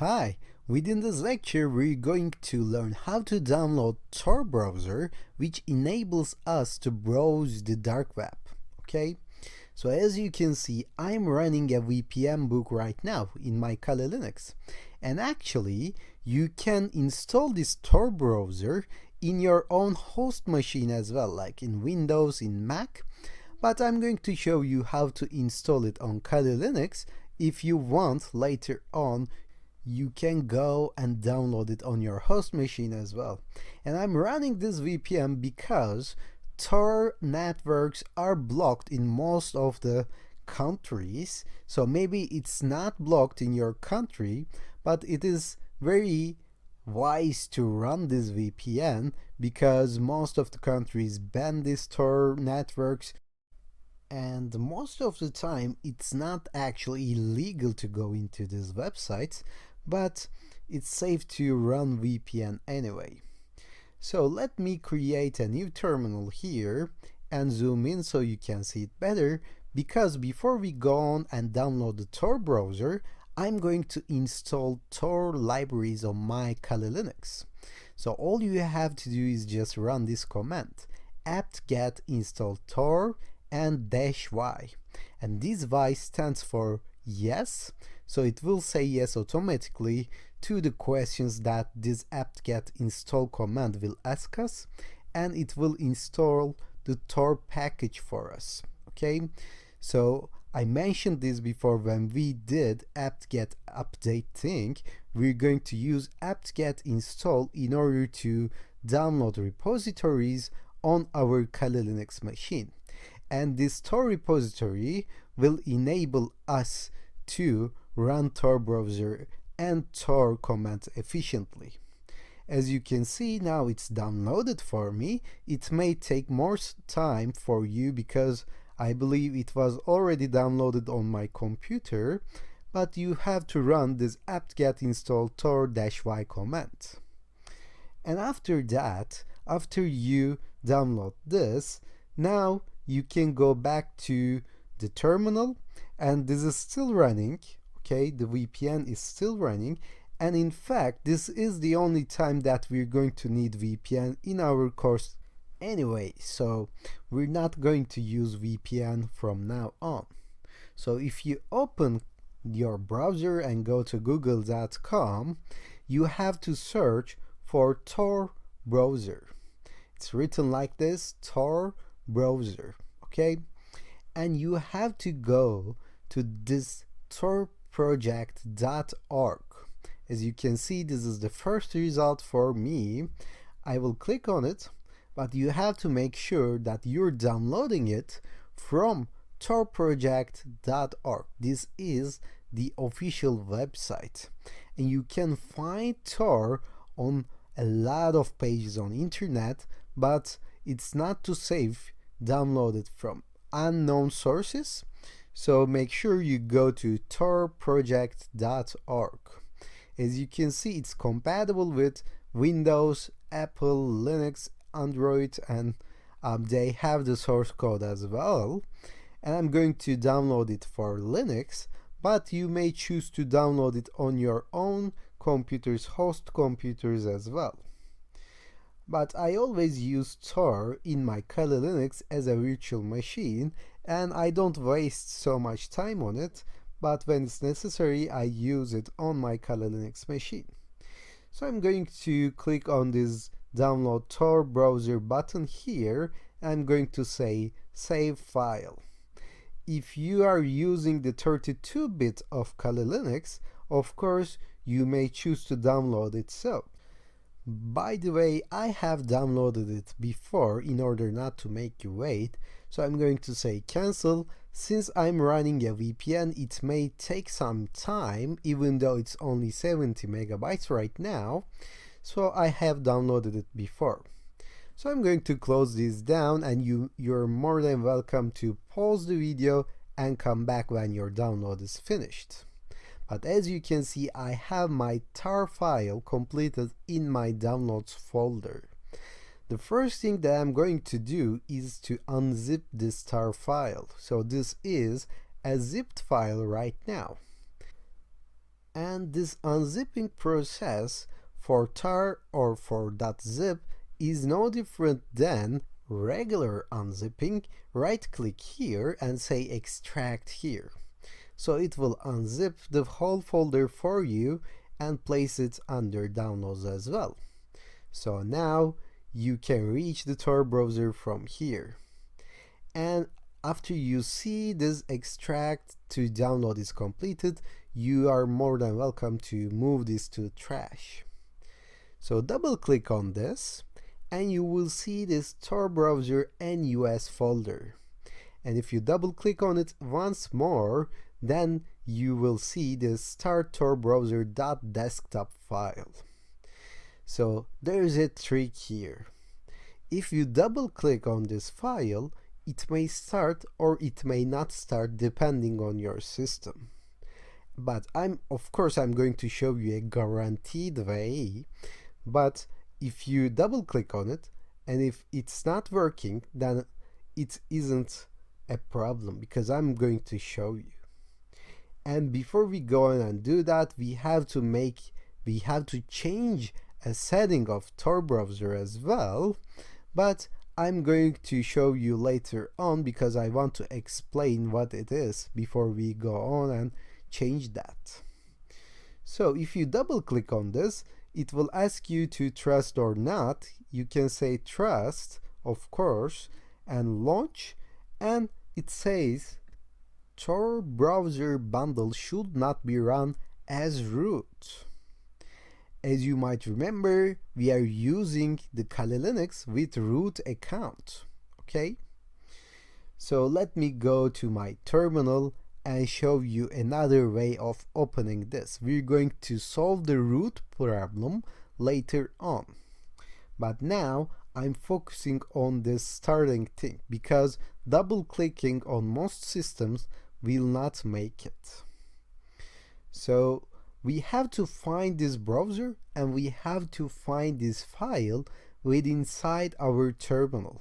Hi, within this lecture we're going to learn how to download Tor browser, which enables us to browse the dark web. Okay, so as you can see, I'm running a VPN book right now in my Kali Linux, and actually you can install this Tor browser in your own host machine as well, like in Windows, in Mac, but I'm going to show you how to install it on Kali Linux. If you want, later on you can go and download it on your host machine as well. And I'm running this VPN because Tor networks are blocked in most of the countries. So maybe it's not blocked in your country, but it is very wise to run this VPN because most of the countries ban these Tor networks, and most of the time it's not actually illegal to go into these websites, but it's safe to run VPN anyway. So let me create a new terminal here and zoom in so you can see it better, because before we go on and download the Tor browser, I'm going to install Tor libraries on my Kali Linux. So all you have to do is just run this command, apt-get install Tor and -y, and this y stands for yes, so it will say yes automatically to the questions that this apt-get install command will ask us, and it will install the Tor package for us. Okay, so I mentioned this before when we did apt-get update thing. We're going to use apt-get install in order to download repositories on our Kali Linux machine. And this Tor repository will enable us to run Tor browser and Tor commands efficiently. As you can see, now it's downloaded for me. It may take more time for you because I believe it was already downloaded on my computer, but you have to run this apt-get install Tor -y command. And after that, after you download this, now you can go back to the terminal, and this is still running. Okay, the VPN is still running, and in fact this is the only time that we're going to need VPN in our course anyway, so we're not going to use VPN from now on. So if you open your browser and go to google.com, you have to search for Tor browser. It's written like this, Tor browser. Okay, and you have to go to this torproject.org. As you can see, this is the first result for me. I will click on it, but you have to make sure that you're downloading it from torproject.org. This is the official website, and you can find Tor on a lot of pages on internet, but it's not too safe downloaded from unknown sources, so make sure you go to torproject.org. As you can see, it's compatible with Windows, Apple, Linux, Android, and they have the source code as well. And I'm going to download it for Linux, but you may choose to download it on your own computers, host computers as well. But I always use Tor in my Kali Linux as a virtual machine, and I don't waste so much time on it, but when it's necessary I use it on my Kali Linux machine. So I'm going to click on this download Tor browser button here, and I'm going to say save file. If you are using the 32-bit of Kali Linux, of course you may choose to download it so. By the way, I have downloaded it before in order not to make you wait, so I'm going to say cancel. Since I'm running a VPN, it may take some time, even though it's only 70 megabytes right now, so I have downloaded it before. So I'm going to close this down, and you're more than welcome to pause the video and come back when your download is finished. But as you can see, I have my tar file completed in my downloads folder. The first thing that I'm going to do is to unzip this tar file. So this is a zipped file right now. And this unzipping process for tar or for .zip is no different than regular unzipping. Right click here and say extract here. So it will unzip the whole folder for you and place it under downloads as well. So now you can reach the Tor browser from here. And after you see this extract to download is completed, you are more than welcome to move this to trash. So double click on this and you will see this Tor browser NUS folder. And if you double click on it once more, then you will see this start Tor browser.desktop file. So there's a trick here. If you double click on this file, it may start or it may not start depending on your system. But of course I'm going to show you a guaranteed way. But if you double click on it and if it's not working, then it isn't a problem because I'm going to show you. And before we go on and do that, we have to change a setting of Tor browser as well, but I'm going to show you later on because I want to explain what it is before we go on and change that. So if you double click on this, it will ask you to trust or not. You can say trust, of course, and launch, and it says Tor browser bundle should not be run as root. As you might remember, we are using the Kali Linux with root account. Okay, so let me go to my terminal and show you another way of opening this. We're going to solve the root problem later on, but now I'm focusing on this starting thing because double clicking on most systems will not make it. So we have to find this browser and we have to find this file inside our terminal.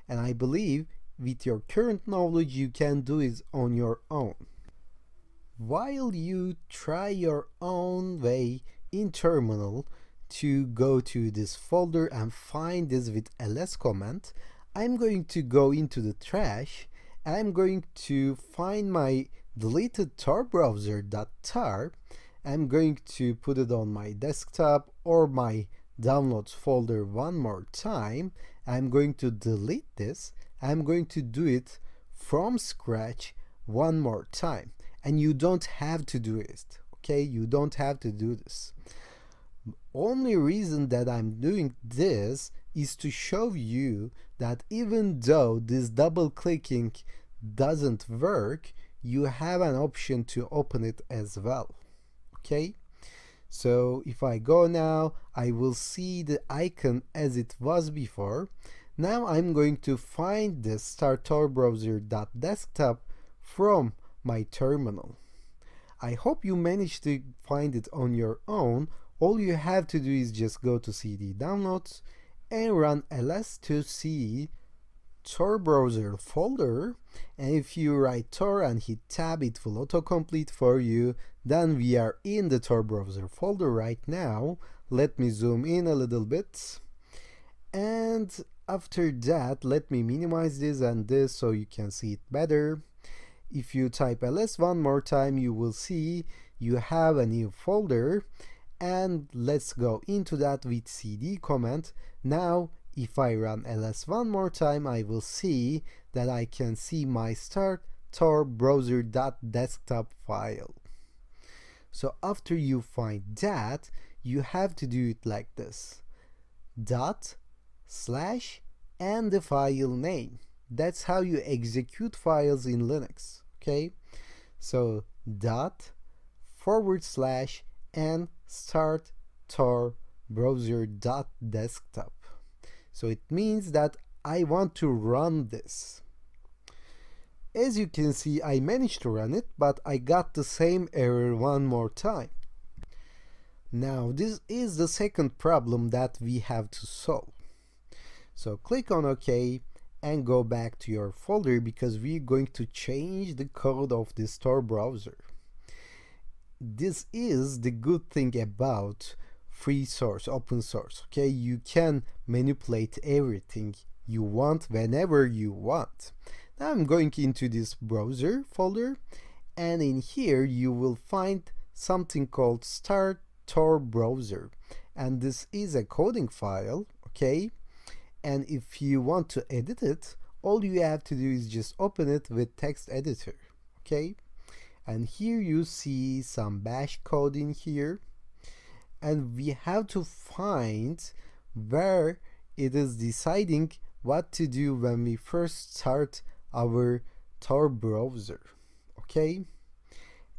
And I believe with your current knowledge you can do it on your own. While you try your own way in terminal to go to this folder and find this with ls command, I'm going to go into the trash. I'm going to find my deleted tar browser.tar. I'm going to put it on my desktop or my downloads folder one more time. I'm going to delete this. I'm going to do it from scratch one more time. And you don't have to do it, okay? You don't have to do this. Only reason that I'm doing this is to show you that even though this double clicking doesn't work, you have an option to open it as well. Okay, so if I go now, I will see the icon as it was before. Now I'm going to find the start Tor browser.desktop from my terminal. I hope you managed to find it on your own. All you have to do is just go to cd downloads and run ls to see Tor browser folder, and if you write Tor and hit tab, it will autocomplete for you. Then we are in the Tor browser folder right now. Let me zoom in a little bit, and after that let me minimize this and this so you can see it better. If you type ls one more time, you will see you have a new folder, and let's go into that with cd command. Now if I run ls one more time, I will see that I can see my start Tor browser.desktop file. So after you find that, you have to do it like this: dot slash and the file name. That's how you execute files in Linux. Okay, so dot / and start Tor browser.desktop. So it means that I want to run this. As you can see, I managed to run it, but I got the same error one more time. Now this is the second problem that we have to solve. So click on OK and go back to your folder because we're going to change the code of this Tor browser. this is the good thing about free source, open source. Okay, you can manipulate everything you want whenever you want. Now I'm going into this browser folder, and in here you will find something called Start Tor Browser, and this is a coding file. Okay, and if you want to edit it, all you have to do is just open it with text editor. Okay, and here you see some bash code in here, and we have to find where it is deciding what to do when we first start our Tor browser. Okay,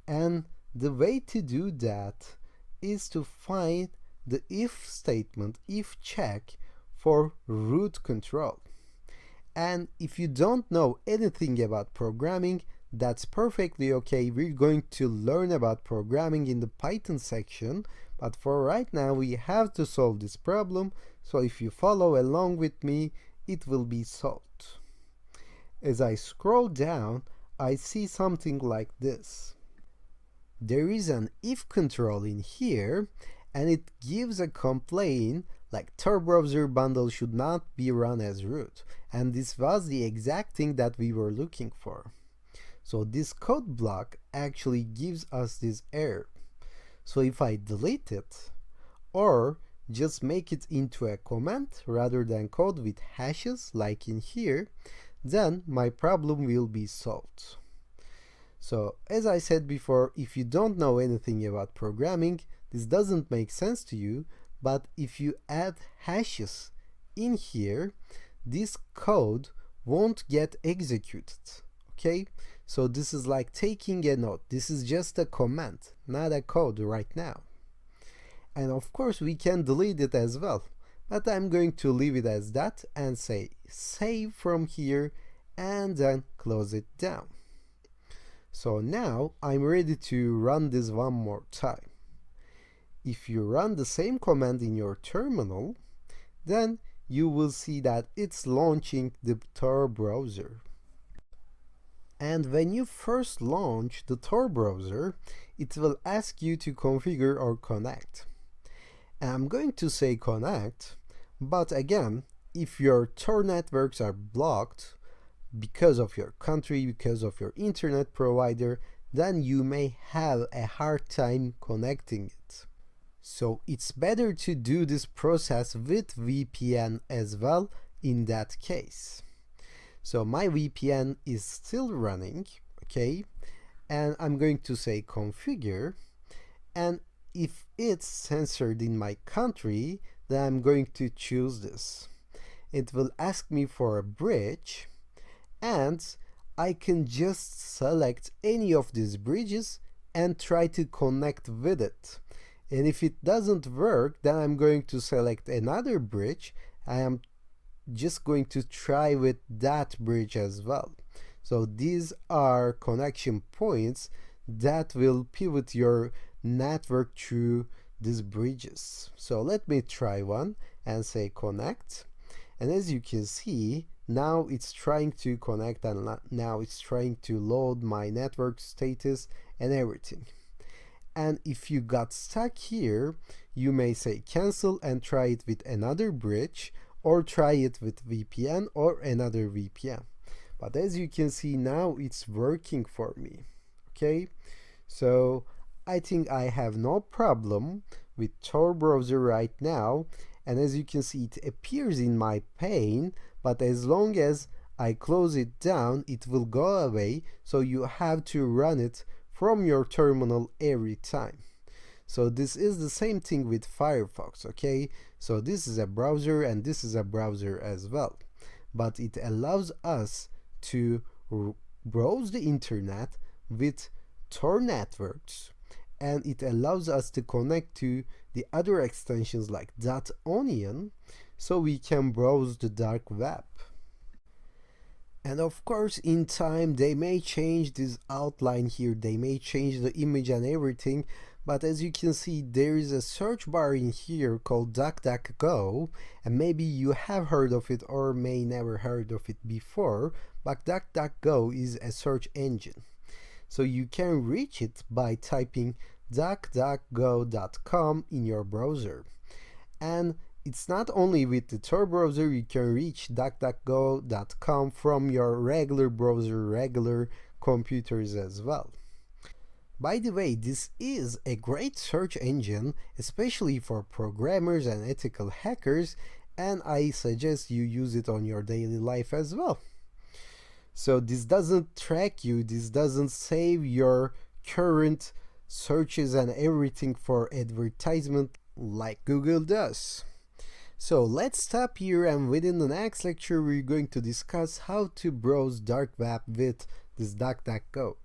and the way to do that is to find the if statement, if check for root control. And if you don't know anything about programming, that's perfectly okay. We're going to learn about programming in the Python section, but for right now we have to solve this problem, so if you follow along with me, it will be solved. As I scroll down, I see something like this. There is an if control in here, and it gives a complaint like Tor browser bundle should not be run as root, and this was the exact thing that we were looking for. So this code block actually gives us this error. So if I delete it or just make it into a comment rather than code with hashes like in here, then my problem will be solved. So as I said before, if you don't know anything about programming, this doesn't make sense to you, but if you add hashes in here, this code won't get executed. Okay, so this is like taking a note. This is just a command, not a code right now. And of course we can delete it as well, but I'm going to leave it as that and say save from here and then close it down. So now I'm ready to run this one more time. If you run the same command in your terminal, then you will see that it's launching the Tor browser. And when you first launch the Tor browser, it will ask you to configure or connect. And I'm going to say connect, but again, if your Tor networks are blocked because of your country, because of your internet provider, then you may have a hard time connecting it. So it's better to do this process with VPN as well in that case. So my VPN is still running, okay, and I'm going to say configure, and if it's censored in my country, then I'm going to choose this. It will ask me for a bridge, and I can just select any of these bridges and try to connect with it. And if it doesn't work, then I'm going to select another bridge. I am just going to try with that bridge as well. So these are connection points that will pivot your network through these bridges. So let me try one and say connect, and as you can see, now it's trying to connect, and now it's trying to load my network status and everything. And if you got stuck here, you may say cancel and try it with another bridge, or try it with VPN or another VPN. But as you can see, now it's working for me. Okay, so I think I have no problem with Tor browser right now, and as you can see, it appears in my pane, but as long as I close it down, it will go away, so you have to run it from your terminal every time. So this is the same thing with Firefox, okay? So this is a browser and this is a browser as well, but it allows us to browse the internet with Tor networks, and it allows us to connect to the other extensions like .onion, so we can browse the dark web. And of course, in time, they may change this outline here, they may change the image and everything, but as you can see, there is a search bar in here called DuckDuckGo, and maybe you have heard of it or may never heard of it before, but DuckDuckGo is a search engine. So you can reach it by typing duckduckgo.com in your browser. And it's not only with the Tor browser, you can reach duckduckgo.com from your regular browser, regular computers as well. By the way, this is a great search engine, especially for programmers and ethical hackers, and I suggest you use it on your daily life as well. So this doesn't track you, this doesn't save your current searches and everything for advertisement like Google does. So let's stop here, and within the next lecture we're going to discuss how to browse dark web with this DuckDuckGo.